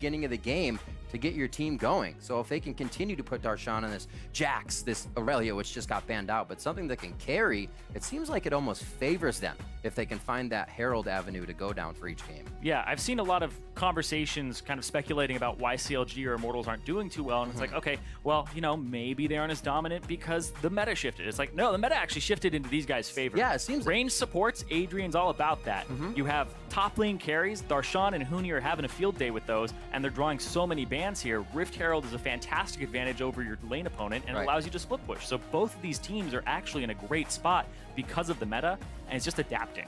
beginning of the game to get your team going. So if they can continue to put Darshan on this Jax, this Aurelia, which just got banned out, but something that can carry, it seems like it almost favors them if they can find that Herald avenue to go down for each game. Yeah, I've seen a lot of conversations kind of speculating about why CLG or Immortals aren't doing too well, and it's like, okay, well, you know, maybe they aren't as dominant because the meta shifted. It's like, no, the meta actually shifted into these guys' favor. Yeah, it seems range supports, Adrian's all about that. You have top lane carries, Darshan and Huni are having a field day with those, and they're drawing so many bans here. Rift Herald is a fantastic advantage over your lane opponent and allows you to split push. So both of these teams are actually in a great spot because of the meta, and it's just adapting.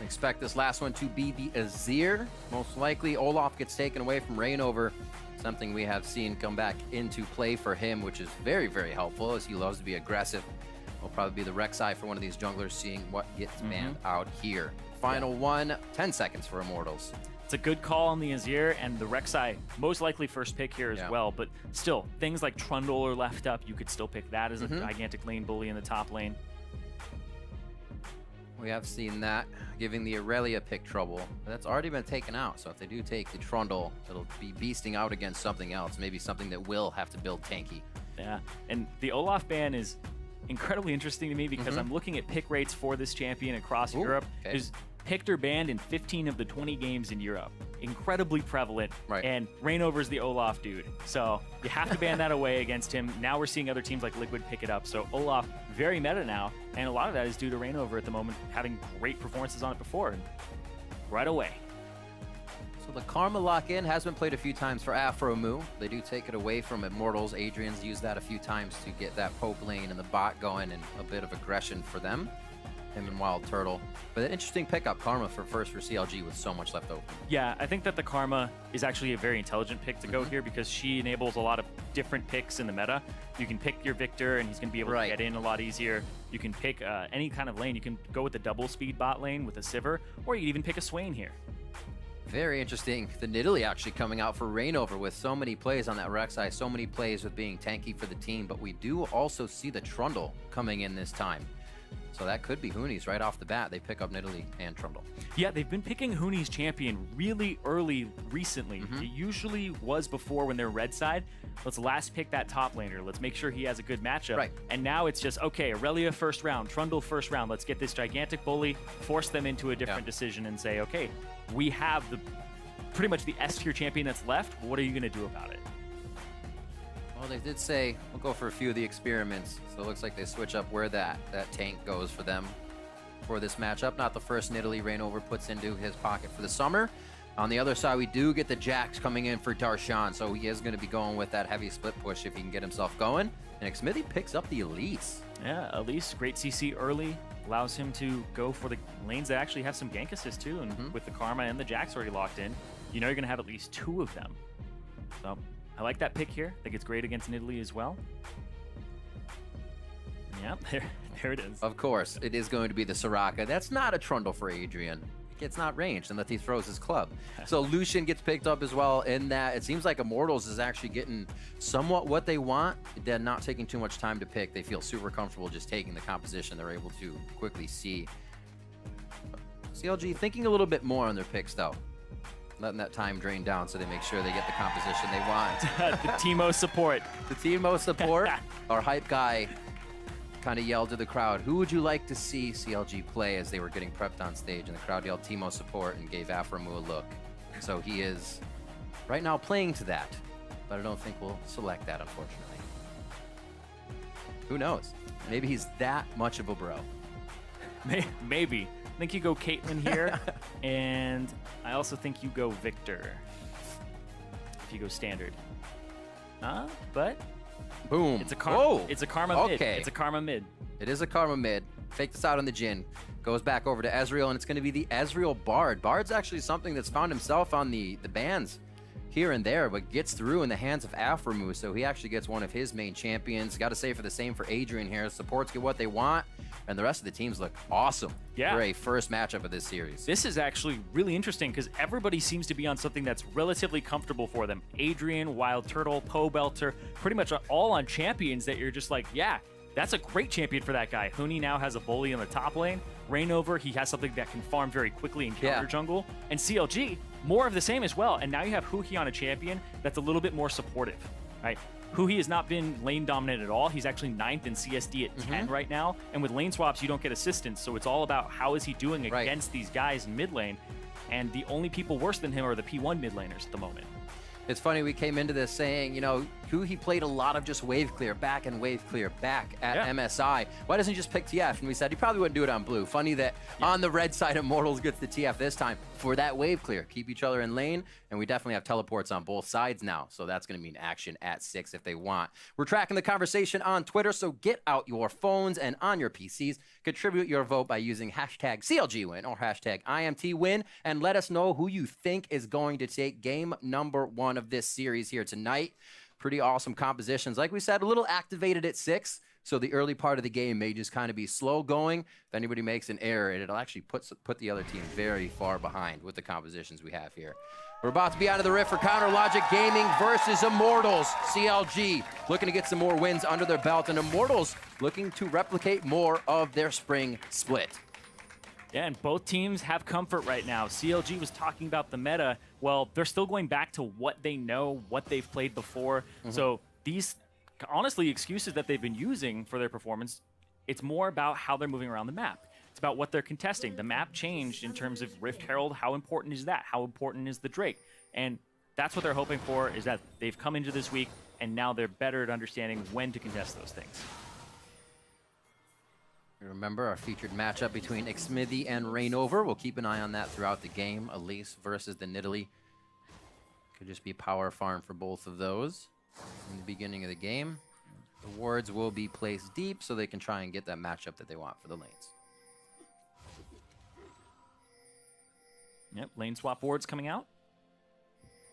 I expect this last one to be the Azir. Most likely, Olaf gets taken away from Reignover. Something we have seen come back into play for him, which is very, very helpful as he loves to be aggressive. Will probably be the Rek'Sai for one of these junglers, seeing what gets banned out here. Final one, 10 seconds for Immortals. It's a good call on the Azir, and the Rek'Sai most likely first pick here as well, but still, things like Trundle are left up. You could still pick that as a gigantic lane bully in the top lane. We have seen that, giving the Aurelia pick trouble. But that's already been taken out, so if they do take the Trundle, it'll be beasting out against something else, maybe something that will have to build tanky. Yeah, and the Olaf ban is incredibly interesting to me because I'm looking at pick rates for this champion across Europe. There's picked or banned in 15 of the 20 games in Europe. Incredibly prevalent, and Reignover's the Olaf dude. So you have to ban that away against him. Now we're seeing other teams like Liquid pick it up. So Olaf, very meta now, and a lot of that is due to Reignover at the moment having great performances on it before. And right away. So the Karma lock-in has been played a few times for Afromu. They do take it away from Immortals. Adrian's used that a few times to get that poke lane and the bot going and a bit of aggression for them. Him and Wild Turtle. But an interesting pickup, Karma for first for CLG with so much left open. Yeah, I think that the Karma is actually a very intelligent pick to go here because she enables a lot of different picks in the meta. You can pick your Victor and he's going to be able to get in a lot easier. You can pick any kind of lane. You can go with the double speed bot lane with a Sivir, or you can even pick a Swain here. Very interesting. The Nidalee actually coming out for Reignover with so many plays on that Rek'Sai, so many plays with being tanky for the team, but we do also see the Trundle coming in this time. So that could be Huni's right off the bat. They pick up Nidalee and Trundle. Yeah, they've been picking Huni's champion really early recently. It usually was before when they're red side. Let's last pick that top laner. Let's make sure he has a good matchup. And now it's just, okay, Aurelia first round, Trundle first round. Let's get this gigantic bully, force them into a different decision and say, okay, we have the pretty much the S tier champion that's left. What are you going to do about it? Well, they did say we'll go for a few of the experiments, so it looks like they switch up where that tank goes for them for this matchup. Not the first Nidalee Reignover puts into his pocket for the summer. On the other side, we do get the Jax coming in for Darshan, so he is going to be going with that heavy split push if he can get himself going. And Smithy picks up the Elise. Yeah, Elise, great CC early, allows him to go for the lanes that actually have some gank assist too, and with the Karma and the Jax already locked in, you know you're going to have at least two of them. So I like that pick here. I think it's great against Nidalee as well. Yeah, there it is. Of course, it is going to be the Soraka. That's not a Trundle for Adrian. It's not ranged unless he throws his club. So Lucian gets picked up as well in that. It seems like Immortals is actually getting somewhat what they want. They're not taking too much time to pick. They feel super comfortable just taking the composition they're able to quickly see. CLG thinking a little bit more on their picks though. Letting that time drain down so they make sure they get the composition they want. The Teemo support. The Teemo support. Our hype guy kind of yelled to the crowd, who would you like to see CLG play, as they were getting prepped on stage, and the crowd yelled Teemo support and gave Afromu a look. So he is right now playing to that, but I don't think we'll select that, unfortunately. Who knows? Maybe he's that much of a bro. Maybe. I think you go Caitlyn here, and I also think you go Victor if you go standard. But boom. It's a Karma. It's a Karma mid. Okay. It's a Karma mid. It is a Karma mid. Fake this out on the Jhin. Goes back over to Ezreal, and it's going to be the Ezreal Bard. Bard's actually something that's found himself on the bans here and there, but gets through in the hands of Afromu, so he actually gets one of his main champions. Got to say for the same for Adrian here. Supports get what they want, and the rest of the teams look awesome for a first matchup of this series. This is actually really interesting because everybody seems to be on something that's relatively comfortable for them. Adrian, Wild Turtle, Poe Belter, pretty much all on champions that you're just like, yeah, that's a great champion for that guy. Huni now has a bully in the top lane. Reignover, he has something that can farm very quickly and counter jungle. And CLG, more of the same as well. And now you have Huhi on a champion that's a little bit more supportive, right? Huhi has not been lane dominant at all. He's actually 9th in CSD at 10 right now. And with lane swaps, you don't get assistance. So it's all about how is he doing against these guys in mid lane. And the only people worse than him are the P1 mid laners at the moment. It's funny, we came into this saying, you know, he played a lot of just wave clear back and wave clear back at MSI. Why doesn't he just pick TF? And we said he probably wouldn't do it on blue. Funny that on the red side, Immortals gets the TF this time for that wave clear. Keep each other in lane, and we definitely have teleports on both sides now. So that's going to mean action at 6 if they want. We're tracking the conversation on Twitter, so get out your phones and on your PCs. Contribute your vote by using hashtag CLGWin or hashtag IMTWin, and let us know who you think is going to take game number 1 of this series here tonight. Pretty awesome compositions. Like we said, a little activated at 6, so the early part of the game may just kind of be slow going. If anybody makes an error, it'll actually put the other team very far behind with the compositions we have here. We're about to be out of the rift for Counter Logic Gaming versus Immortals. CLG looking to get some more wins under their belt, and Immortals looking to replicate more of their spring split. Yeah, and both teams have comfort right now. CLG was talking about the meta. Well, they're still going back to what they know, what they've played before. So these, honestly, excuses that they've been using for their performance, it's more about how they're moving around the map. It's about what they're contesting. The map changed in terms of Rift Herald. How important is that? How important is the Drake? And that's what they're hoping for, is that they've come into this week, and now they're better at understanding when to contest those things. Remember our featured matchup between Xmithie and Reignover. We'll keep an eye on that throughout the game. Elise versus the Nidalee. Could just be power farm for both of those in the beginning of the game. The wards will be placed deep so they can try and get that matchup that they want for the lanes. Yep, lane swap wards coming out.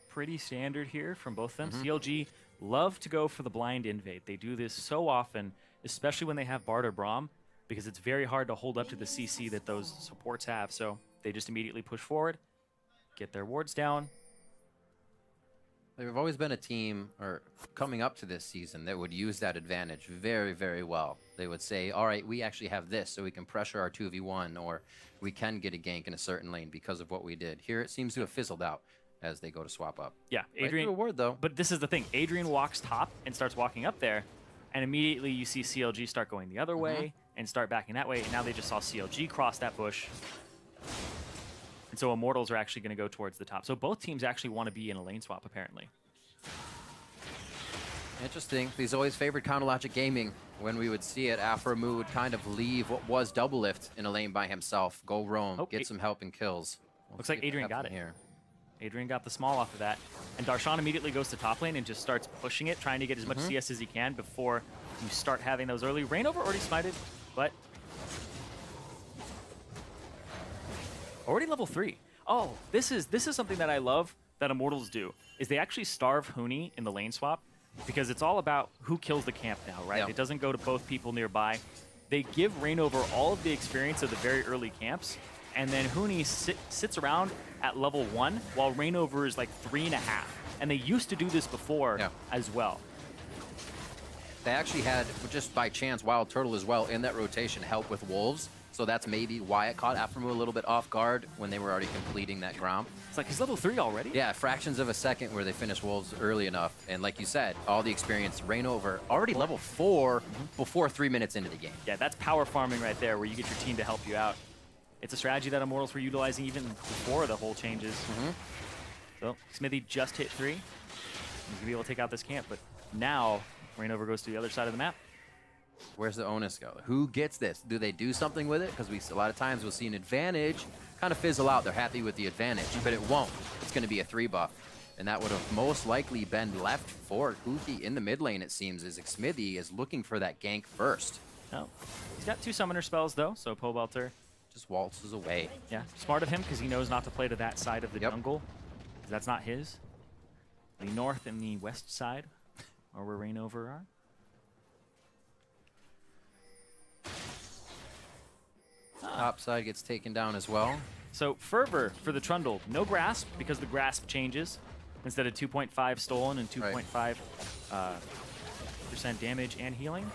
Pretty standard here from both of them. CLG love to go for the blind invade. They do this so often, especially when they have Bard or Braum, because it's very hard to hold up to the CC that those supports have. So they just immediately push forward, get their wards down. They've always been a team, or coming up to this season, that would use that advantage very, very well. They would say, all right, we actually have this, so we can pressure our 2v1, or we can get a gank in a certain lane because of what we did. Here it seems to have fizzled out as they go to swap up. Yeah, Adrian, right ward, though. But this is the thing. Adrian walks top and starts walking up there, and immediately you see CLG start going the other way and start backing that way, and now they just saw CLG cross that bush. And so Immortals are actually going to go towards the top. So both teams actually want to be in a lane swap, apparently. Interesting. These always favored Counter Logic Gaming. When we would see it, Aframu would kind of leave what was double lift in a lane by himself, go roam, get some help and kills. Looks like Adrian got it here. Adrian got the small off of that. And Darshan immediately goes to top lane and just starts pushing it, trying to get as much CS as he can before you start having those early. Reignover already smited, but already level 3. Oh, this is something that I love that Immortals do, is they actually starve Huni in the lane swap, because it's all about who kills the camp now, right? It doesn't go to both people nearby. They give Reignover all of the experience of the very early camps, and then Huni sits around at level 1 while Reignover is like 3.5. And they used to do this before as well. They actually had, just by chance, Wild Turtle as well in that rotation help with Wolves. So that's maybe why it caught Aframu a little bit off guard when they were already completing that Grom. It's like he's level 3 already? Yeah, fractions of a second where they finished Wolves early enough. And like you said, all the experience, Reignover already level 4 before 3 minutes into the game. Yeah, that's power farming right there, where you get your team to help you out. It's a strategy that Immortals were utilizing even before the whole changes. So Xmithie just hit 3. He's going to be able to take out this camp, but now Reignover goes to the other side of the map. Where's the onus go? Who gets this? Do they do something with it? Because a lot of times we'll see an advantage kind of fizzle out. They're happy with the advantage, but it won't. It's going to be a 3 buff. And that would have most likely been left for Huhi in the mid lane, it seems, as Xmithie is looking for that gank first. Oh, he's got 2 summoner spells, though, so Pobelter just waltzes away. Yeah, smart of him, because he knows not to play to that side of the jungle. That's not his. The north and the west side are where Reignover are. Top side gets taken down as well. So Fervor for the Trundle. No Grasp, because the Grasp changes. Instead of 2.5 stolen and 2.5% damage and healing.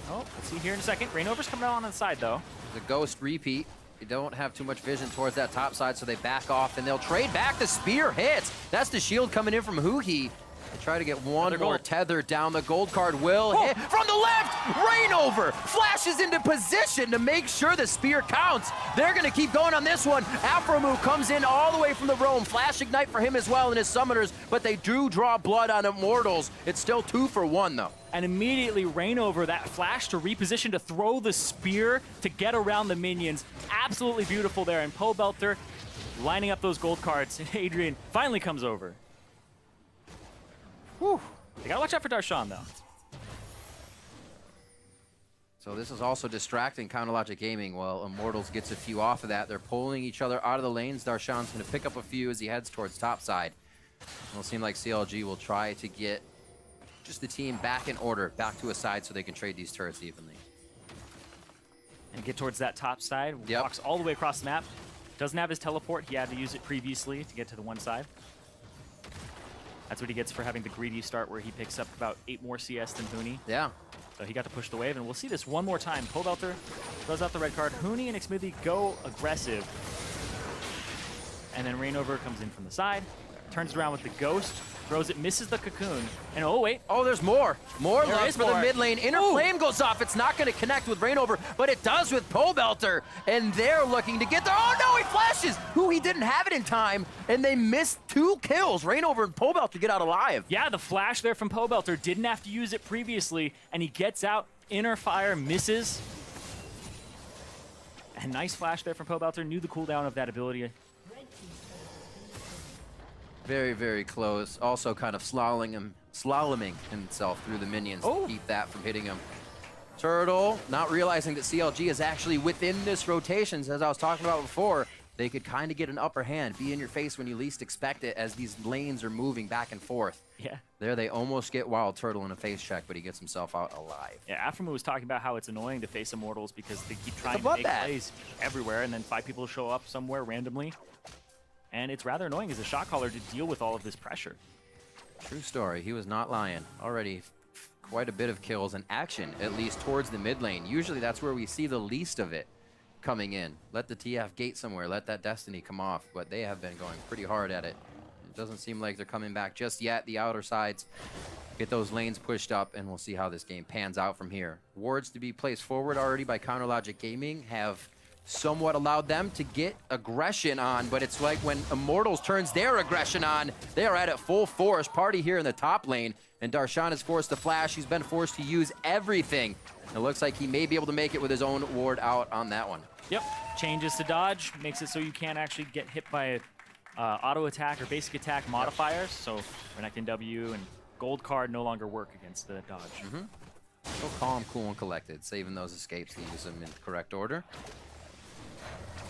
Oh, let's see here in a second. Reignover's coming out on the side, though. The Ghost repeat. They don't have too much vision towards that top side, so they back off, and they'll trade back. The spear hits. That's the shield coming in from Huhi. They try to get one more tether down. The gold card will hit from the left. Rainover flashes into position to make sure the spear counts. They're going to keep going on this one. Afromu comes in all the way from the roam. Flash Ignite for him as well and his summoners, but they do draw blood on Immortals. It's still 2 for 1, though. And immediately Rainover, that flash to reposition to throw the spear to get around the minions. Absolutely beautiful there. And Pobelter lining up those gold cards. Adrian finally comes over. Whew. They gotta watch out for Darshan, though. So this is also distracting Counterlogic Gaming. Well, Immortals gets a few off of that. They're pulling each other out of the lanes. Darshan's going to pick up a few as he heads towards topside. It'll seem like CLG will try to get just the team back in order, back to a side so they can trade these turrets evenly. And get towards that top side. Yep. Walks all the way across the map. Doesn't have his teleport. He had to use it previously to get to the one side. That's what he gets for having the greedy start where he picks up about 8 more CS than Huni. Yeah. So he got to push the wave, and we'll see this one more time. Pobelter throws out the red card. Huni and Xmithy go aggressive. And then Rainover comes in from the side, turns around with the Ghost, throws it, misses the cocoon, and oh wait. Oh, there's more. More There love is for more. the mid lane. Inner Flame goes off. It's not going to connect with Rainover, but it does with Pobelter. And they're looking to get there. Oh no, he flashes! He didn't have it in time, and they missed 2 kills. Rainover and Pobelter get out alive. Yeah, the flash there from Pobelter, didn't have to use it previously, and he gets out, inner fire, misses. And nice flash there from Pobelter, knew the cooldown of that ability. Very, very close. Also kind of slaloming himself through the minions to keep that from hitting him. Turtle, not realizing that CLG is actually within this rotation, as I was talking about before. They could kind of get an upper hand, be in your face when you least expect it as these lanes are moving back and forth. Yeah. There they almost get Wild Turtle in a face check, but he gets himself out alive. Yeah, Afromu was talking about how it's annoying to face Immortals because they keep trying to make plays everywhere, and then 5 people show up somewhere randomly. And it's rather annoying as a shot caller to deal with all of this pressure. True story. He was not lying. Already quite a bit of kills and action, at least towards the mid lane. Usually that's where we see the least of it coming in. Let the TF gate somewhere. Let that Destiny come off. But they have been going pretty hard at it. It doesn't seem like they're coming back just yet. The outer sides get those lanes pushed up, and we'll see how this game pans out from here. Wards to be placed forward already by Counterlogic Gaming have somewhat allowed them to get aggression on, but it's like when Immortals turns their aggression on, they are at it full force. Party here in the top lane, and Darshan is forced to flash. He's been forced to use everything. It looks like he may be able to make it with his own ward out on that one. Yep, changes to dodge, makes it so you can't actually get hit by auto attack or basic attack modifiers, so Renekton W and gold card no longer work against the dodge. So calm, cool, and collected, saving those escapes to use them in the correct order.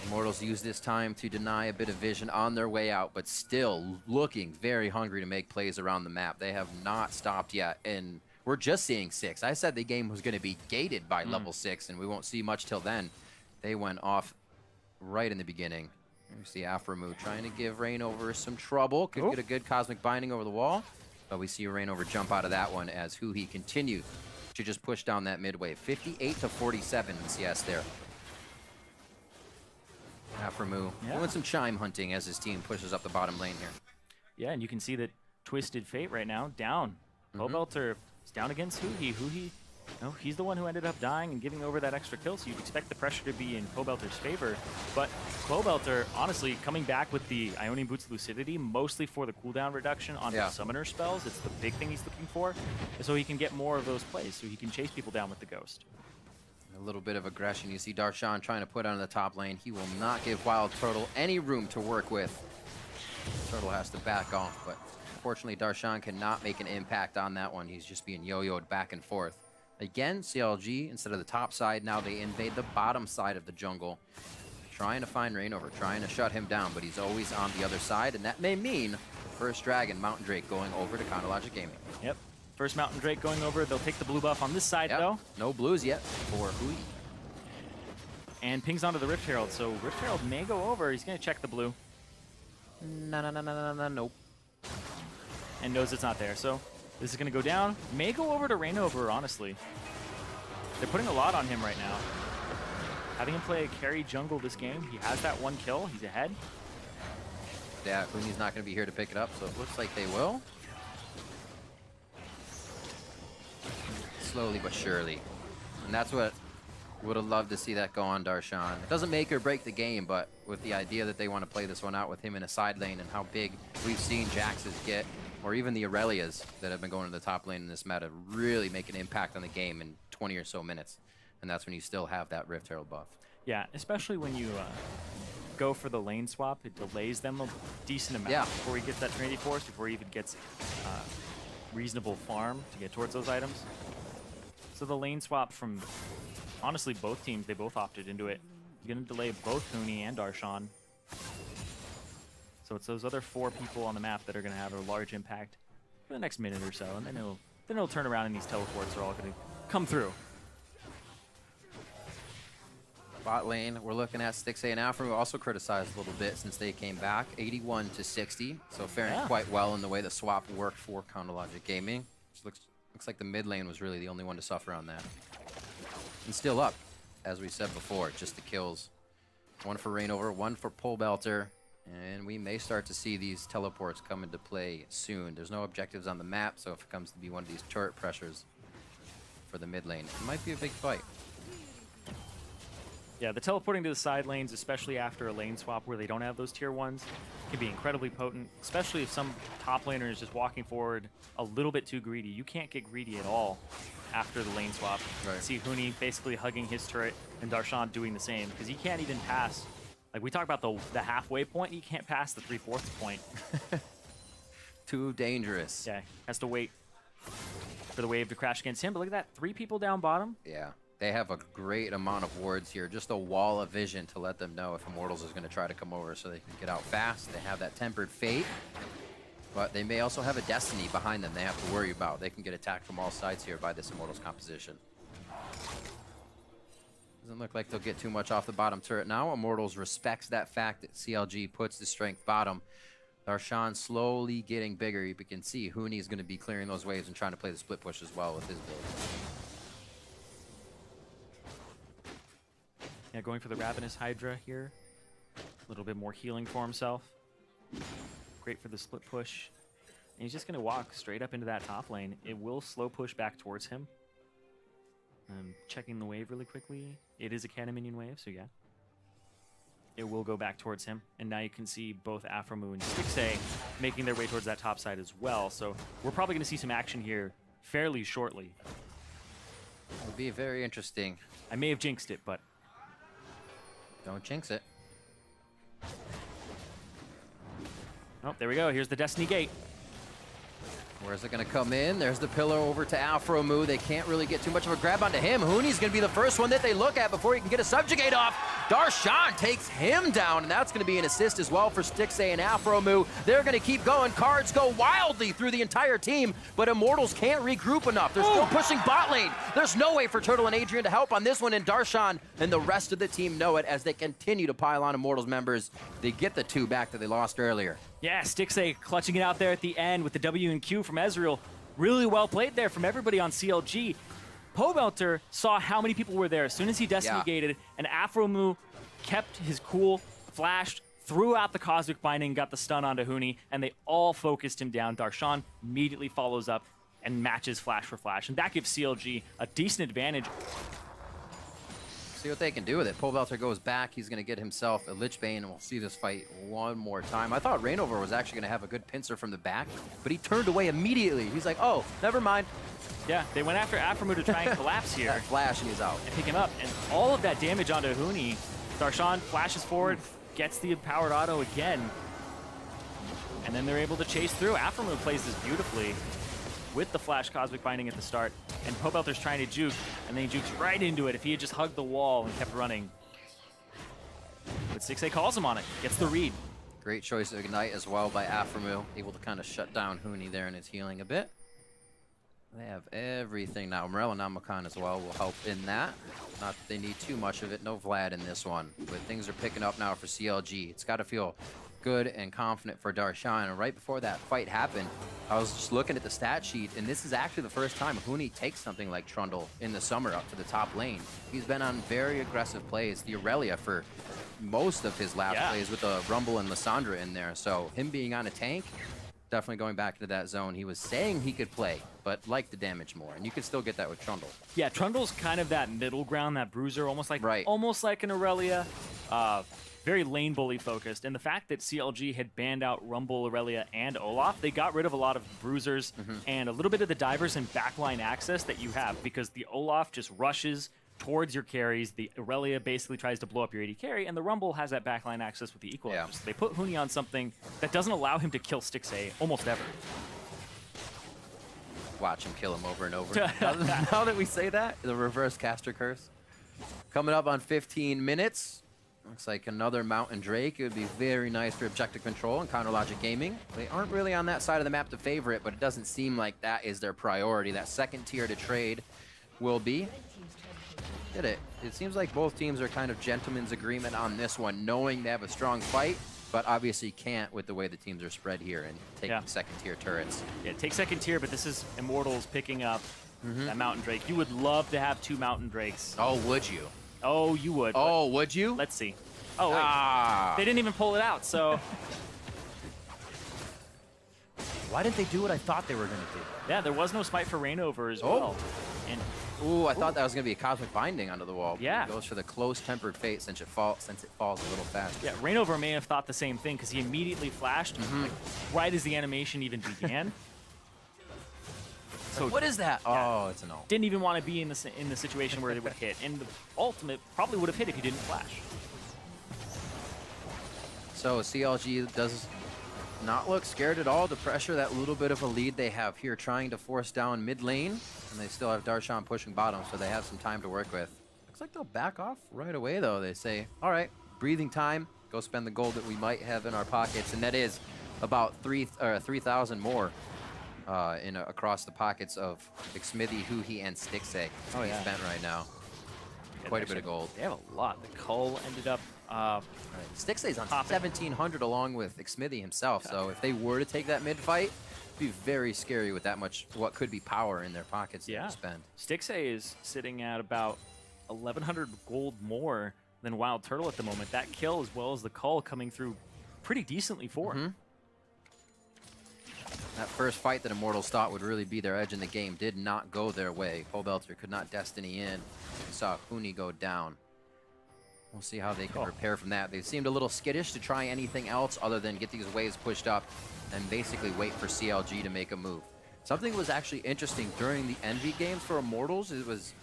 Immortals use this time to deny a bit of vision on their way out, but still looking very hungry to make plays around the map. They have not stopped yet, and we're just seeing 6. I said the game was going to be gated by level 6, and we won't see much till then. They went off right in the beginning. You see Afromu trying to give Rainover some trouble. Could get a good Cosmic Binding over the wall, but we see Rainover jump out of that one as Huhi continues to just push down that mid wave. 58 to 47 in CS there. Afromu doing some chime hunting as his team pushes up the bottom lane here. Yeah, and you can see that Twisted Fate right now down. Pobelter is down against Huhi. Huhi, no, he's the one who ended up dying and giving over that extra kill, so you'd expect the pressure to be in Pobelter's favor. But Pobelter, honestly, coming back with the Ionian Boots Lucidity, mostly for the cooldown reduction on his summoner spells. It's the big thing he's looking for, so he can get more of those plays, so he can chase people down with the Ghost. A little bit of aggression. You see Darshan trying to put on the top lane. He will not give Wild Turtle any room to work with. Turtle has to back off, but unfortunately Darshan cannot make an impact on that one. He's just being yo-yoed back and forth. Again, CLG, instead of the top side, now they invade the bottom side of the jungle. Trying to find Rainover, trying to shut him down, but he's always on the other side, and that may mean the first dragon, Mountain Drake, going over to Counterlogic Gaming. Yep. First Mountain Drake going over. They'll take the blue buff on this side, though. No blues yet for Hui. And pings onto the Rift Herald, so Rift Herald may go over. He's going to check the blue. No, nope. And knows it's not there, so this is going to go down. May go over to Rainover, honestly. They're putting a lot on him right now. having him play a carry jungle this game, he has that 1 kill. He's ahead. Yeah, Huni's not going to be here to pick it up, so it looks like they will. Slowly but surely. And that's what would have loved to see that go on Darshan. It doesn't make or break the game, but with the idea that they want to play this one out with him in a side lane and how big we've seen Jax's get, or even the Aurelias that have been going to the top lane in this meta, really make an impact on the game in 20 or so minutes. And that's when you still have that Rift Herald buff. Yeah, especially when you go for the lane swap, it delays them a decent amount before he gets that Trinity Force, before he even gets reasonable farm to get towards those items. So the lane swap from, honestly, both teams, they both opted into it. He's going to delay both Huni and Darshan. So it's those other 4 people on the map that are going to have a large impact for the next minute or so, and then it'll turn around and these teleports are all going to come through. Bot lane, we're looking at Stixxay and Afro, also criticized a little bit since they came back, 81 to 60, so faring quite well in the way the swap worked for Counterlogic Gaming. Which looks like the mid lane was really the only one to suffer on that. And still up, as we said before, just the kills. 1 for Rainover, 1 for Pole Belter, and we may start to see these teleports come into play soon. There's no objectives on the map, so if it comes to be one of these turret pressures for the mid lane, it might be a big fight. Yeah, the teleporting to the side lanes, especially after a lane swap where they don't have those tier 1s, can be incredibly potent, especially if some top laner is just walking forward a little bit too greedy. You can't get greedy at all after the lane swap. Right. See Huni basically hugging his turret and Darshan doing the same, because he can't even pass. Like, we talk about the halfway point, he can't pass the 3/4 point. Too dangerous. Yeah, has to wait for the wave to crash against him, but look at that, 3 people down bottom. Yeah. They have a great amount of wards here, just a wall of vision to let them know if Immortals is going to try to come over so they can get out fast. They have that Tempered Fate, but they may also have a Destiny behind them they have to worry about. They can get attacked from all sides here by this Immortals composition. Doesn't look like they'll get too much off the bottom turret now. Immortals respects that fact that CLG puts the strength bottom. Darshan slowly getting bigger. You can see Huni is going to be clearing those waves and trying to play the split push as well with his build. Yeah, going for the Ravenous Hydra here. A little bit more healing for himself. Great for the split push. And he's just going to walk straight up into that top lane. It will slow push back towards him. Checking the wave really quickly. It is a cannon minion wave, so yeah. It will go back towards him. And now you can see both Afromu and Stixxay making their way towards that top side as well. So we're probably going to see some action here fairly shortly. It'll be very interesting. I may have jinxed it, but don't jinx it. oh, there we go. Here's the Destiny Gate. Where's it going to come in? There's the pillar over to Afromu. They can't really get too much of a grab onto him. Huni's going to be the first one that they look at before he can get a subjugate off. Darshan takes him down, and that's going to be an assist as well for Stixxay and Afromu. They're going to keep going. Cards go wildly through the entire team, but Immortals can't regroup enough. They're still pushing bot lane. There's no way for Turtle and Adrian to help on this one, and Darshan and the rest of the team know it as they continue to pile on Immortals members. They get the 2 back that they lost earlier. Yeah, Stixxay clutching it out there at the end with the W and Q from Ezreal. Really well played there from everybody on CLG. Pobelter saw how many people were there as soon as he Destiny gated, and Afromu kept his cool, flashed, threw out the Cosmic Binding, got the stun onto Huni, and they all focused him down. Darshan immediately follows up and matches flash for flash, and that gives CLG a decent advantage. See what they can do with it. Pobelter goes back. He's going to get himself a Lich Bane, and we'll see this fight one more time. I thought Rainover was actually going to have a good pincer from the back, but he turned away immediately. He's like, oh, never mind. Yeah, they went after Afromu to try and collapse here. That flash, and he's out. And pick him up, and all of that damage onto Huni. Darshan flashes forward, gets the empowered auto again, and then they're able to chase through. Afromu plays this beautifully with the flash Cosmic Binding at the start, and Pobelter's trying to juke, and then he jukes right into it. If he had just hugged the wall and kept running. But Stixxay calls him on it, gets the read. Great choice of Ignite as well by Afromu, able to kind of shut down Huni there in his healing a bit. They have everything now. Morel and Namakan as well will help in that. Not that they need too much of it. No Vlad in this one. But things are picking up now for CLG. It's got to feel good and confident for Darshan. And right before that fight happened, I was just looking at the stat sheet, and this is actually the first time Huni takes something like Trundle in the summer up to the top lane. He's been on very aggressive plays. The Aurelia for most of his last plays with the Rumble and Lissandra in there. So him being on a tank, definitely going back to that zone he was saying he could play, but liked the damage more. And you can still get that with Trundle. Yeah, Trundle's kind of that middle ground, that bruiser, almost like an Aurelia. Very lane bully focused, and the fact that CLG had banned out Rumble, Aurelia, and Olaf, they got rid of a lot of bruisers and a little bit of the divers and backline access that you have, because the Olaf just rushes towards your carries, the Aurelia basically tries to blow up your AD carry, and the Rumble has that backline access with the equalizers. So they put Huni on something that doesn't allow him to kill Stixxay almost ever. Watch him kill him over and over. Now that we say that, the reverse caster curse. Coming up on 15 minutes. Looks like another Mountain Drake. It would be very nice for Objective Control and Counter Logic Gaming. They aren't really on that side of the map to favor it, but it doesn't seem like that is their priority. That second tier to trade will be. Did it. It seems like both teams are kind of gentleman's agreement on this one, knowing they have a strong fight, but obviously can't with the way the teams are spread here and taking second tier turrets. Yeah, take second tier, but this is Immortals picking up that Mountain Drake. You would love to have 2 Mountain Drakes. Oh, would you? Oh, you would. Oh, would you? Let's see. Oh, wait. They didn't even pull it out, so. Why didn't they do what I thought they were going to do? Yeah, there was no smite for Rainover as well. And ooh, I thought that was going to be a Cosmic Binding onto the wall. Yeah. It goes for the close Tempered Fate since it falls a little faster. Yeah, Rainover may have thought the same thing because he immediately flashed like, right as the animation even began. So what is that? Oh, it's an ult. Didn't even want to be in the situation where it would hit, and the ultimate probably would have hit if he didn't flash. So CLG does not look scared at all to pressure that little bit of a lead they have here, trying to force down mid lane, and they still have Darshan pushing bottom, so they have some time to work with. Looks like they'll back off right away, though. They say, all right, breathing time, go spend the gold that we might have in our pockets, and that is about 3,000 more. Across the pockets of Xmithie, Huhi, and Stixxay spent right now. Quite a bit of gold. They have a lot. The Cull ended up. Stixxay's on 1,700 along with Xmithie himself. So if they were to take that mid fight, it'd be very scary with that much what could be power in their pockets to spend. Stixxay is sitting at about 1,100 gold more than Wild Turtle at the moment. That kill, as well as the Cull, coming through pretty decently for him. That first fight that Immortals thought would really be their edge in the game did not go their way. Pobelter could not Destiny in. We saw Huni go down. We'll see how they can repair from that. They seemed a little skittish to try anything else other than get these waves pushed up and basically wait for CLG to make a move. Something that was actually interesting during the Envy games for Immortals,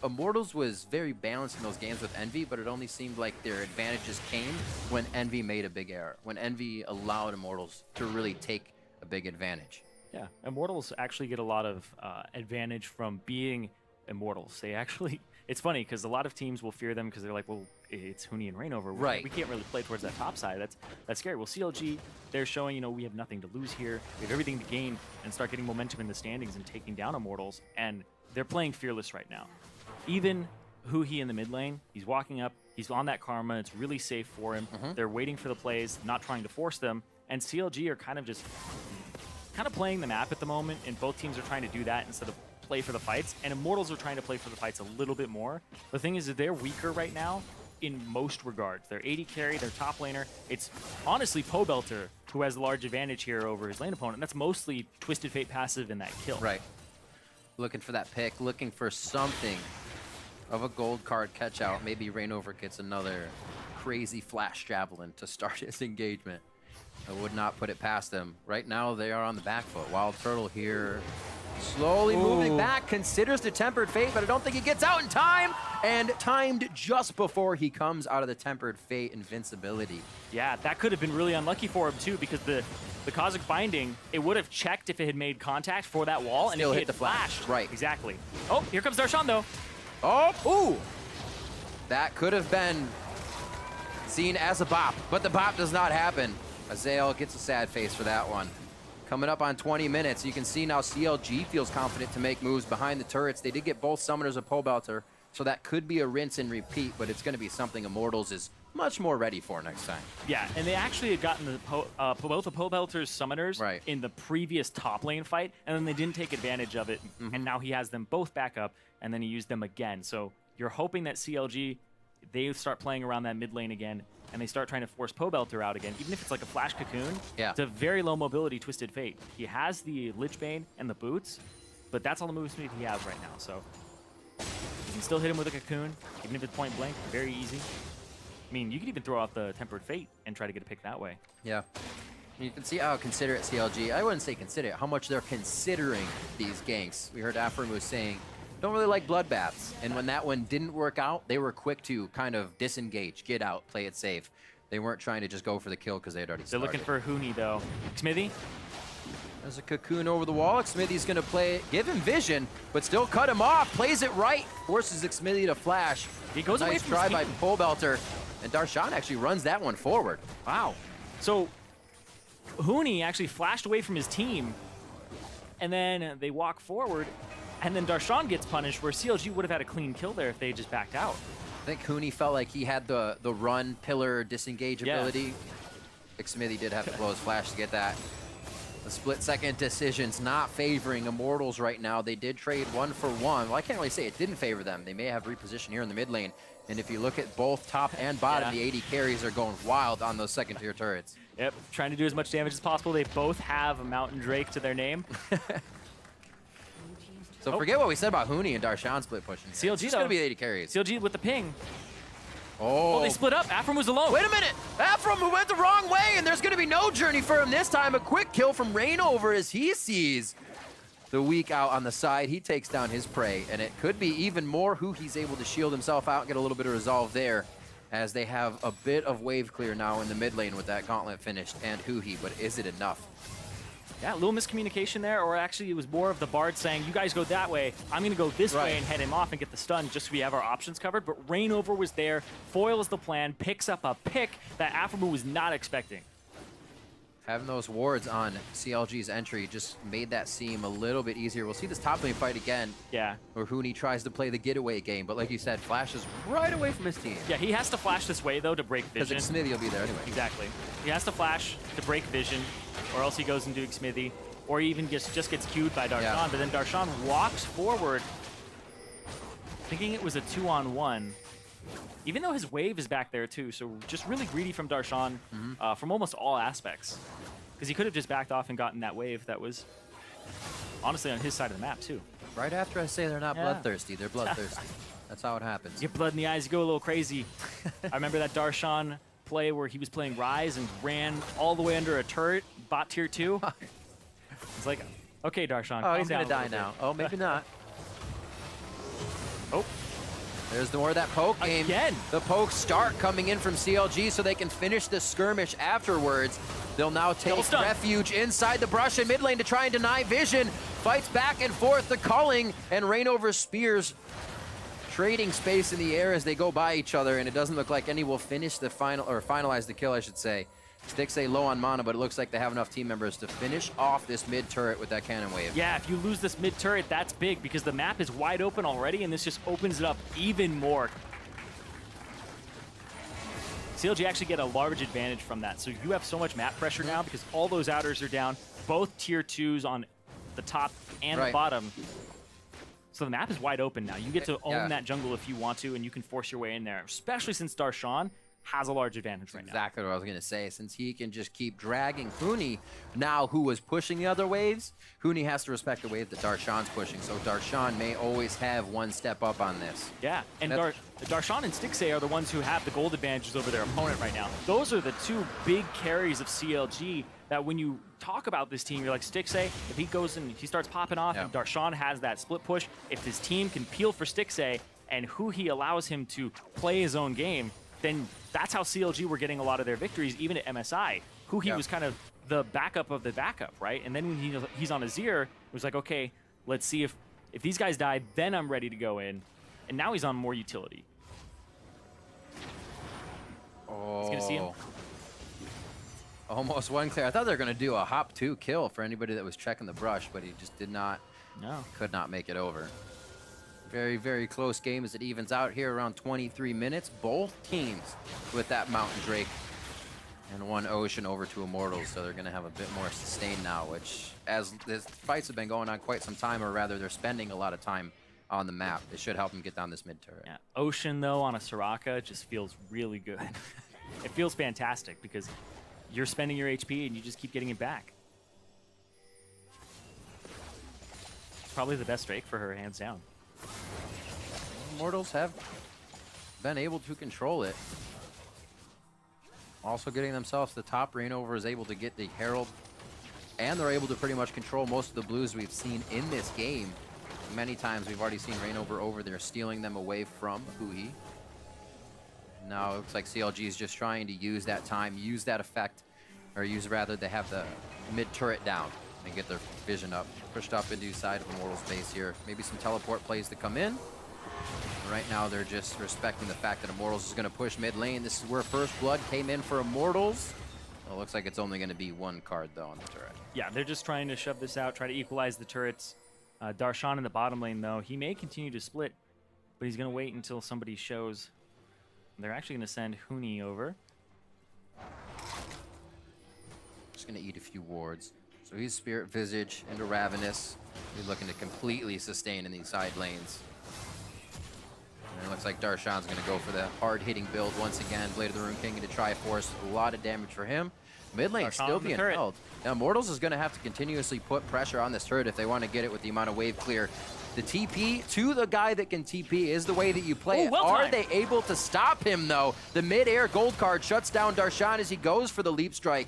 Immortals was very balanced in those games with Envy, but it only seemed like their advantages came when Envy made a big error, when Envy allowed Immortals to really take a big advantage. Yeah, Immortals actually get a lot of advantage from being Immortals. They actually, it's funny because a lot of teams will fear them because they're like, well, it's Huni and Rainover. Right. We can't really play towards that top side. That's scary. Well, CLG, they're showing, we have nothing to lose here. We have everything to gain and start getting momentum in the standings and taking down Immortals. And they're playing fearless right now. Even Huhi in the mid lane, he's walking up. He's on that Karma. It's really safe for him. They're waiting for the plays, not trying to force them. And CLG are kind of playing the map at the moment, and both teams are trying to do that instead of play for the fights, and Immortals are trying to play for the fights a little bit more. The thing is that they're weaker right now in most regards. They're AD carry, they're top laner. It's honestly Pobelter who has the large advantage here over his lane opponent, and that's mostly Twisted Fate passive in that kill. Right. Looking for that pick, looking for something of a gold card catch out. Maybe Rainover gets another crazy flash javelin to start his engagement. I would not put it past them. Right now, they are on the back foot. Wild Turtle here, slowly moving back, considers the Tempered Fate, but I don't think he gets out in time, and timed just before he comes out of the Tempered Fate invincibility. Yeah, that could have been really unlucky for him, too, because the Cosmic Binding, it would have checked if it had made contact for that wall, and still if hit it the flash. flashed. Right. Exactly. Oh, here comes Darshan, though. Oh, ooh! That could have been seen as a bop, but the bop does not happen. Azael gets a sad face for that one. Coming up on 20 minutes, you can see now CLG feels confident to make moves behind the turrets. They did get both summoners of Pobelter, so that could be a rinse and repeat, but it's going to be something Immortals is much more ready for next time. Yeah, and they actually had gotten the both the Pobelter's summoners in the previous top lane fight, and then they didn't take advantage of it, and now he has them both back up, and then he used them again. So you're hoping that CLG, they start playing around that mid lane again, and they start trying to force Pobelter out again, even if it's like a Flash Cocoon. Yeah. It's a very low mobility Twisted Fate. He has the Lich Bane and the boots, but that's all the move speed he has right now, so you can still hit him with a Cocoon, even if it's point blank, very easy. I mean, you could even throw out the Tempered Fate and try to get a pick that way. Yeah. You can see how considerate CLG, I wouldn't say considerate, how much they're considering these ganks. We heard Aframu saying, don't really like bloodbaths. And when that one didn't work out, they were quick to kind of disengage, get out, play it safe. They weren't trying to just go for the kill because they had already started. They're looking for Huni, though. Smithy? There's a Cocoon over the wall. Smithy's going to play it, give him vision, but still cut him off. Plays it right, forces Smithy to flash. He goes away from try by Pobelter, and Darshan actually runs that one forward. Wow. So Huni actually flashed away from his team, and then they walk forward, and then Darshan gets punished, where CLG would have had a clean kill there if they had just backed out. I think Huni felt like he had the run, pillar, disengage ability. Smithy did have to blow his flash to get that. The split-second decisions not favoring Immortals right now. They did trade 1-for-1. Well, I can't really say it didn't favor them. They may have repositioned here in the mid lane. And if you look at both top and bottom, the 80 carries are going wild on those second-tier turrets. Yep, trying to do as much damage as possible. They both have a Mountain Drake to their name. So forget what we said about Huni and Darshan split pushing. CLG, it's going to be 80 carries. CLG with the ping. Oh, they split up. Afram was alone. Wait a minute. Afram went the wrong way, and there's going to be no journey for him this time. A quick kill from Rainover as he sees the weak out on the side. He takes down his prey, and it could be even more who he's able to shield himself out and get a little bit of resolve there, as they have a bit of wave clear now in the mid lane with that gauntlet finished and Huhi, but is it enough? Yeah, a little miscommunication there, or actually it was more of the Bard saying, you guys go that way, I'm going to go this way and head him off and get the stun just so we have our options covered. But Rainover was there, foils the plan, picks up a pick that Aframu was not expecting. Having those wards on CLG's entry just made that seem a little bit easier. We'll see this top lane fight again. Yeah. Where Huni tries to play the getaway game, but like you said, flashes right away from his team. Yeah, he has to flash this way, though, to break vision. Because Smithy will be there anyway. Exactly. He has to flash to break vision, or else he goes into Smithy, or he even just gets queued by Darshan. Yeah. But then Darshan walks forward, thinking it was a 2-on-1. Even though his wave is back there too, so just really greedy from Darshan from almost all aspects. Because he could have just backed off and gotten that wave that was honestly on his side of the map too. Right after I say they're not bloodthirsty, they're bloodthirsty. That's how it happens. You get blood in the eyes, you go a little crazy. I remember that Darshan play where he was playing Ryze and ran all the way under a turret, bot tier 2. It's like, okay, Darshan, oh, he's gonna die now. Oh, maybe not. Oh. There's more of that poke game. Again. The pokes start coming in from CLG so they can finish the skirmish afterwards. They'll now take refuge inside the brush in mid lane to try and deny vision. Fights back and forth, the culling, and Rainover spears trading space in the air as they go by each other, and it doesn't look like any will finish the final, or finalize the kill, I should say. Stixxay low on mana, but it looks like they have enough team members to finish off this mid turret with that cannon wave. Yeah, if you lose this mid turret, that's big because the map is wide open already, and this just opens it up even more. CLG actually get a large advantage from that. So you have so much map pressure now because all those outers are down, both tier 2s on the top and the bottom. So the map is wide open now. You get to own that jungle if you want to, and you can force your way in there, especially since Darshan has a large advantage right now. Exactly what I was going to say. Since he can just keep dragging Huni now, who was pushing the other waves, Huni has to respect the wave that Darshan's pushing. So Darshan may always have one step up on this. Yeah, and Darshan and Stixxay are the ones who have the gold advantages over their opponent right now. Those are the two big carries of CLG that when you talk about this team, you're like, Stixxay, if he goes and he starts popping off and Darshan has that split push, if his team can peel for Stixxay and who he allows him to play his own game, then that's how CLG were getting a lot of their victories, even at MSI. Huhi was kind of the backup of the backup, right? And then when he's on Azir, it was like, okay, let's see if these guys die, then I'm ready to go in. And now he's on more utility. Oh. He's gonna see him. Almost one clear. I thought they were gonna do a hop 2 kill for anybody that was checking the brush, but he just did not. No. Could not make it over. Very, very close game as it evens out here around 23 minutes. Both teams with that Mountain Drake and one Ocean over to Immortals, so they're going to have a bit more sustain now, which, as the fights have been going on quite some time, or rather they're spending a lot of time on the map, it should help them get down this mid turret. Yeah, Ocean, though, on a Soraka just feels really good. It feels fantastic because you're spending your HP and you just keep getting it back. It's probably the best Drake for her, hands down. Immortals have been able to control it. Also getting themselves to the top. Reignover is able to get the Herald, and they're able to pretty much control most of the blues we've seen in this game. Many times we've already seen Reignover over there, stealing them away from Hui. Now it looks like CLG is just trying to use that time, use that effect, or use rather they have the mid turret down and get their vision up. Pushed up into the side of Immortals base here. Maybe some teleport plays to come in. Right now they're just respecting the fact that Immortals is going to push mid lane. This is where First Blood came in for Immortals. Well, it looks like it's only going to be one card though on the turret. Yeah, they're just trying to shove this out, try to equalize the turrets. Darshan in the bottom lane though, he may continue to split, but he's going to wait until somebody shows. They're actually going to send Huni over. Just going to eat a few wards. So he's Spirit Visage into Ravenous. He's looking to completely sustain in these side lanes. And it looks like Darshan's going to go for the hard-hitting build once again. Blade of the Rune King into Triforce. A lot of damage for him. Mid lane still being held. Now, Immortals is going to have to continuously put pressure on this turret if they want to get it with the amount of wave clear. The TP to the guy that can TP is the way that you play it. Well Are they able to stop him, though? The mid-air gold card shuts down Darshan as he goes for the leap strike.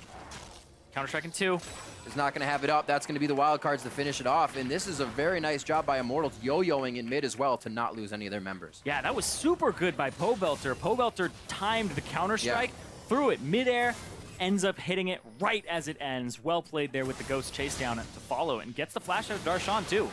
Counter-strike in 2. Is not going to have it up. That's going to be the wild cards to finish it off. And this is a very nice job by Immortals yo-yoing in mid as well to not lose any of their members. Yeah, that was super good by Pobelter. Pobelter timed the counter-strike, threw it mid-air, ends up hitting it right as it ends. Well played there with the Ghost chase down to follow it, and gets the flash out of Darshan too.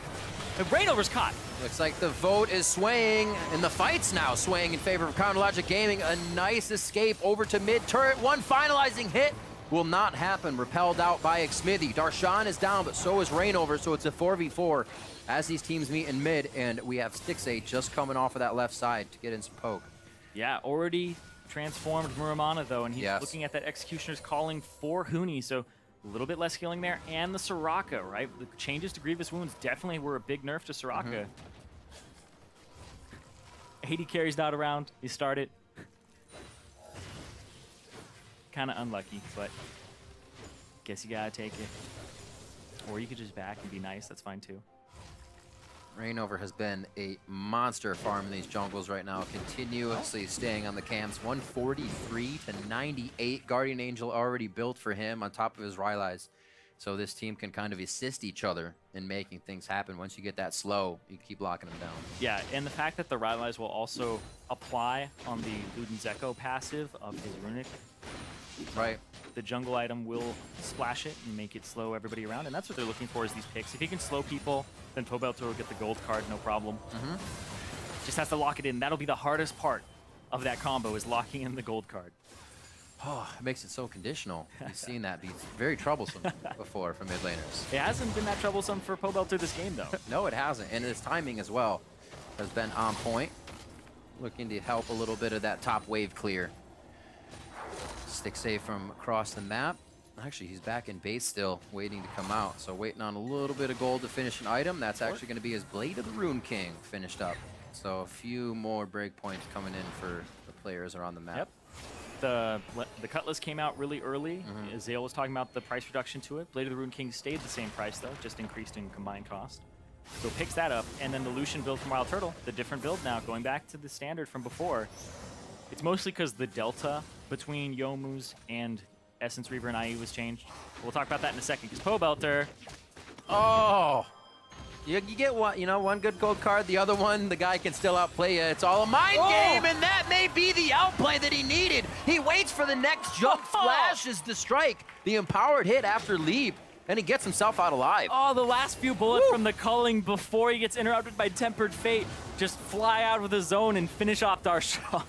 The Reignover's caught. Looks like the vote is swaying, and the fight's now swaying in favor of Chronologic Gaming. A nice escape over to mid turret. One finalizing hit will not happen. Repelled out by Xmithy. Darshan is down, but so is Reignover, so it's a 4v4 as these teams meet in mid, and we have Stixay just coming off of that left side to get in some poke. Yeah, already transformed Muramana though, and he's looking at that Executioner's calling for Huni, so a little bit less healing there. And the Soraka, right? The changes to Grievous Wounds definitely were a big nerf to Soraka. 80 carries not around. He started. Kind of unlucky, but guess you gotta take it. Or you could just back and be nice. That's fine too. Reignover has been a monster farm in these jungles right now, continuously staying on the camps. 143 to 98. Guardian Angel already built for him on top of his Rylai's. So this team can kind of assist each other in making things happen. Once you get that slow, you keep locking them down. Yeah, and the fact that the Rylai's will also apply on the Luden's Echo passive of his Runic. Right. The jungle item will splash it and make it slow everybody around, and that's what they're looking for is these picks. If he can slow people, then Pobelter will get the gold card, no problem. Just has to lock it in. That'll be the hardest part of that combo, is locking in the gold card. Oh, it makes it so conditional. You've seen that be very troublesome before for mid laners. It hasn't been that troublesome for Pobelter this game, though. No, it hasn't, and his timing as well has been on point. Looking to help a little bit of that top wave clear. Stixay from across the map. Actually, he's back in base still, waiting to come out. So waiting on a little bit of gold to finish an item. That's actually going to be his Blade of the Rune King finished up. So a few more breakpoints coming in for the players around the map. Yep. The Cutlass came out really early. Zale was talking about the price reduction to it. Blade of the Rune King stayed the same price, though, just increased in combined cost. So picks that up. And then the Lucian build from Wild Turtle, the different build now, going back to the standard from before. It's mostly because the delta between Youmuu's and Essence Reaver and IE was changed. We'll talk about that in a second, because Pobelter... Oh! You get one, one good gold card, the other one, the guy can still outplay you. It's all a mind game, and that may be the outplay that he needed. He waits for the next jump, flashes the strike, the empowered hit after leap, and he gets himself out alive. Oh, the last few bullets from the culling before he gets interrupted by Tempered Fate just fly out of the zone and finish off Darshan.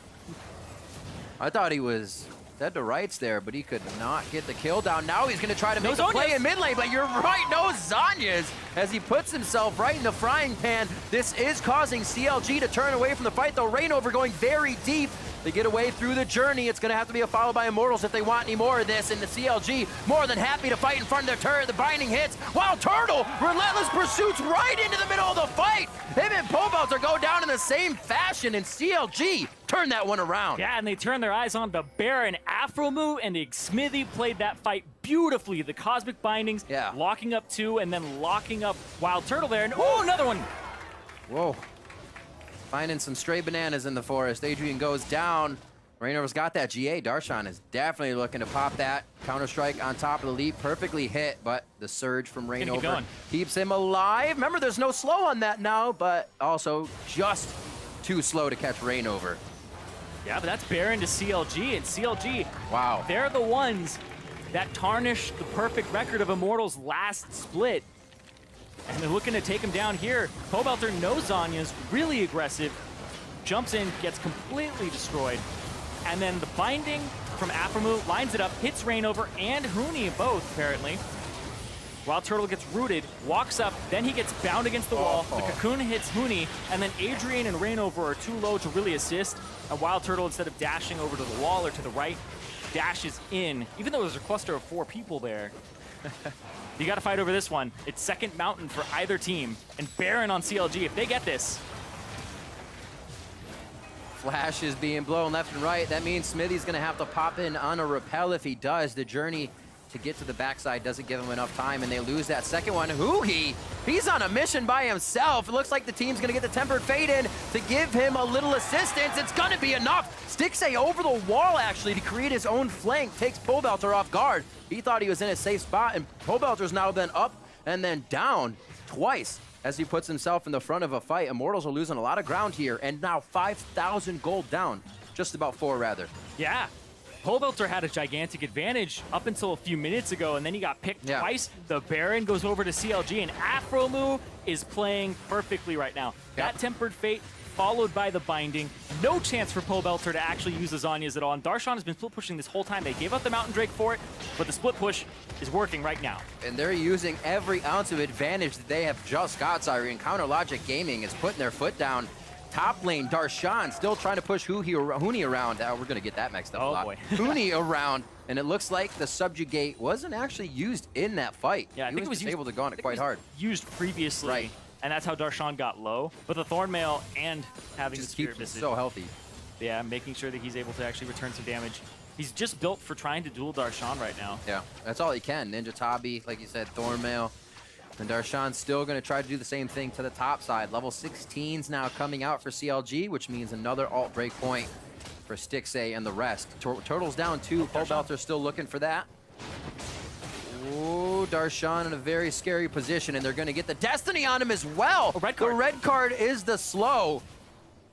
I thought he was dead to rights there, but he could not get the kill down. Now he's gonna try to make No a play in mid lane, but you're right, no Zhonya's, as he puts himself right in the frying pan. This is causing CLG to turn away from the fight, though. Reignover going very deep. They get away through the journey. It's gonna have to be a follow by Immortals if they want any more of this, and the CLG more than happy to fight in front of their turret. The binding hits, while Turtle, relentless pursuits right into the middle of the fight. Him and Pobelter go down in the same fashion, and CLG turn that one around. Yeah, and they turn their eyes on the Baron Afromu, and the Smithy played that fight beautifully. The Cosmic Bindings, locking up 2, and then locking up Wild Turtle there, and oh, another one. Whoa. Finding some stray bananas in the forest. Adrian goes down. Reignover's got that GA. Darshan is definitely looking to pop that. Counter-strike on top of the leap. Perfectly hit, but the surge from Reignover keeps him alive. Remember, there's no slow on that now, but also just too slow to catch Reignover. Yeah, but that's Baron to CLG, and CLG, wow, they're the ones that tarnished the perfect record of Immortals' last split. And they're looking to take him down here. Pobelter knows Zhonya's really aggressive, jumps in, gets completely destroyed. And then the binding from Afromu lines it up, hits Reignover and Huni both, apparently. Wild Turtle gets rooted, walks up, then he gets bound against the wall. The cocoon hits Huni, and then Adrian and Reignover are too low to really assist. And Wild Turtle, instead of dashing over to the wall or to the right, dashes in, even though there's a cluster of 4 people there. You got to fight over this one. It's second mountain for either team, and Baron on CLG, if they get this. Flash is being blown left and right. That means Smithy's gonna have to pop in on a repel. If he does, the journey to get to the backside doesn't give him enough time, and they lose that second one. He's on a mission by himself. It looks like the team's gonna get the Tempered Fate in to give him a little assistance. It's gonna be enough. Stixxay over the wall, actually, to create his own flank. Takes Pobelter off guard. He thought he was in a safe spot, and Pobelter's now been up and then down twice as he puts himself in the front of a fight. Immortals are losing a lot of ground here, and now 5,000 gold down. Just about 4, rather. Yeah. Pobelter had a gigantic advantage up until a few minutes ago, and then he got picked twice. The Baron goes over to CLG, and Afromu is playing perfectly right now. That Tempered Fate followed by the binding. No chance for Pobelter to actually use the Zhonya's at all. And Darshan has been split pushing this whole time. They gave up the Mountain Drake for it, but the split push is working right now. And they're using every ounce of advantage that they have just got, Syrie. And Counter Logic Gaming is putting their foot down. Top lane, Darshan still trying to push Huni around. We're going to get that mixed up a lot. Boy. Huni around, and it looks like the Subjugate wasn't actually used in that fight. Yeah, I think it was able to go on it quite hard. Used previously. Right. And that's how Darshan got low. But the Thornmail and having just the Spirit keeps Visage. so healthy. Yeah, making sure that he's able to actually return some damage. He's just built for trying to duel Darshan right now. Yeah, that's all he can. Ninja Tabi, like you said, Thornmail. And Darshan's still going to try to do the same thing to the top side. Level 16's now coming out for CLG, which means another alt break point for Stixxay and the rest. Turtle's down 2. Pobelter's still looking for that. Ooh, Darshan in a very scary position, and they're going to get the Destiny on him as well. Red card. The red card is the slow,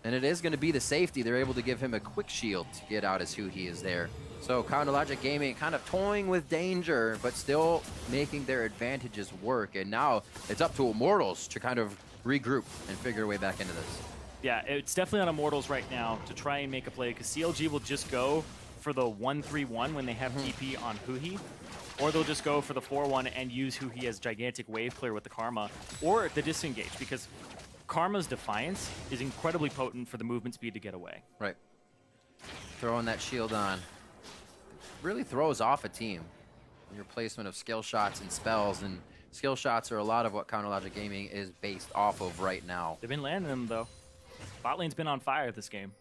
and it is going to be the safety. They're able to give him a quick shield to get out as who he is there. So Counter Logic Gaming kind of toying with danger, but still making their advantages work. And now it's up to Immortals to kind of regroup and figure a way back into this. Yeah, it's definitely on Immortals right now to try and make a play, because CLG will just go for the 1-3-1 when they have TP on Huhi, or they'll just go for the 4-1 and use Huhi as gigantic wave clear with the Karma, or the disengage, because Karma's Defiance is incredibly potent for the movement speed to get away. Right. Throwing that shield on. Really throws off a team. Your placement of skill shots and spells, and skill shots are a lot of what Counter Logic Gaming is based off of right now. They've been landing them, though. Bot lane's been on fire this game.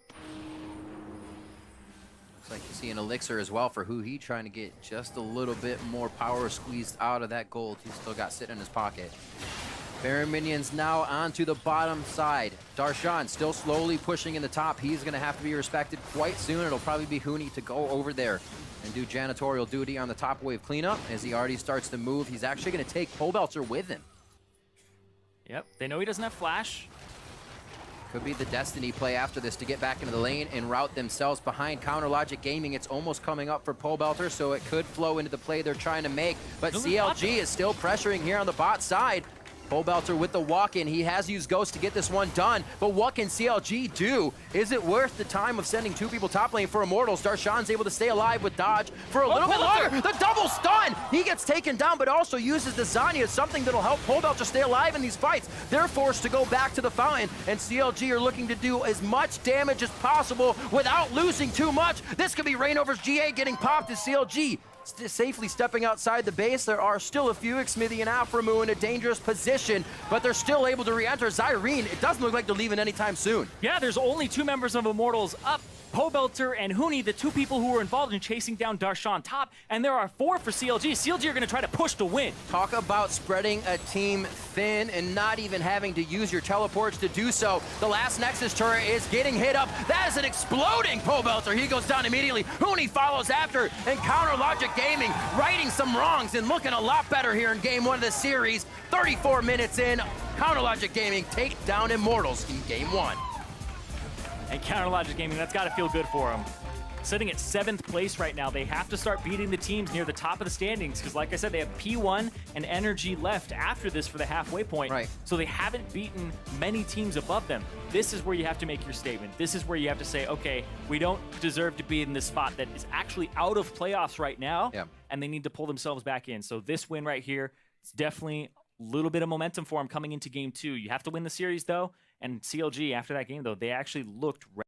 Looks like you see an elixir as well for Huhi, trying to get just a little bit more power squeezed out of that gold he's still got sitting in his pocket. Baron minions now onto the bottom side. Darshan still slowly pushing in the top. He's going to have to be respected quite soon. It'll probably be Huni to go over there and do janitorial duty on the top wave cleanup as he already starts to move. He's actually going to take Pobelter with him. Yep, they know he doesn't have flash. Could be the Destiny play after this to get back into the lane and route themselves behind Counter Logic Gaming. It's almost coming up for Pobelter, so it could flow into the play they're trying to make. But CLG is still pressuring here on the bot side. Pole Belter with the walk-in. He has used Ghost to get this one done, but what can CLG do? Is it worth the time of sending 2 people top lane for Immortals? Darshan's able to stay alive with dodge for a little bit longer. The double stun! He gets taken down, but also uses the Zanya as something that'll help Pole Belter stay alive in these fights. They're forced to go back to the fountain, and CLG are looking to do as much damage as possible without losing too much. This could be Reignover's GA getting popped as CLG safely stepping outside the base. There are still a few, Xmithie and Aframu in a dangerous position, but they're still able to re-enter. Zyrene, it doesn't look like they're leaving anytime soon. Yeah, there's only 2 members of Immortals up. Pole Belter and Huni, the 2 people who were involved in chasing down Darshan top, and there are 4 for CLG. CLG are going to try to push to win. Talk about spreading a team thin and not even having to use your teleports to do so. The last Nexus turret is getting hit up. That is an exploding Pole Belter. He goes down immediately. Huni follows after, and Counter Logic Gaming righting some wrongs and looking a lot better here in game 1 of the series. 34 minutes in, Counter Logic Gaming take down Immortals in game 1. And Counter Logic Gaming, that's got to feel good for them. Sitting at 7th place right now, they have to start beating the teams near the top of the standings because, like I said, they have P1 and Energy left after this for the halfway point. Right. So they haven't beaten many teams above them. This is where you have to make your statement. This is where you have to say, okay, we don't deserve to be in this spot that is actually out of playoffs right now, and they need to pull themselves back in. So this win right here, it's definitely a little bit of momentum for them coming into game 2. You have to win the series, though, and CLG, after that game, though, they actually looked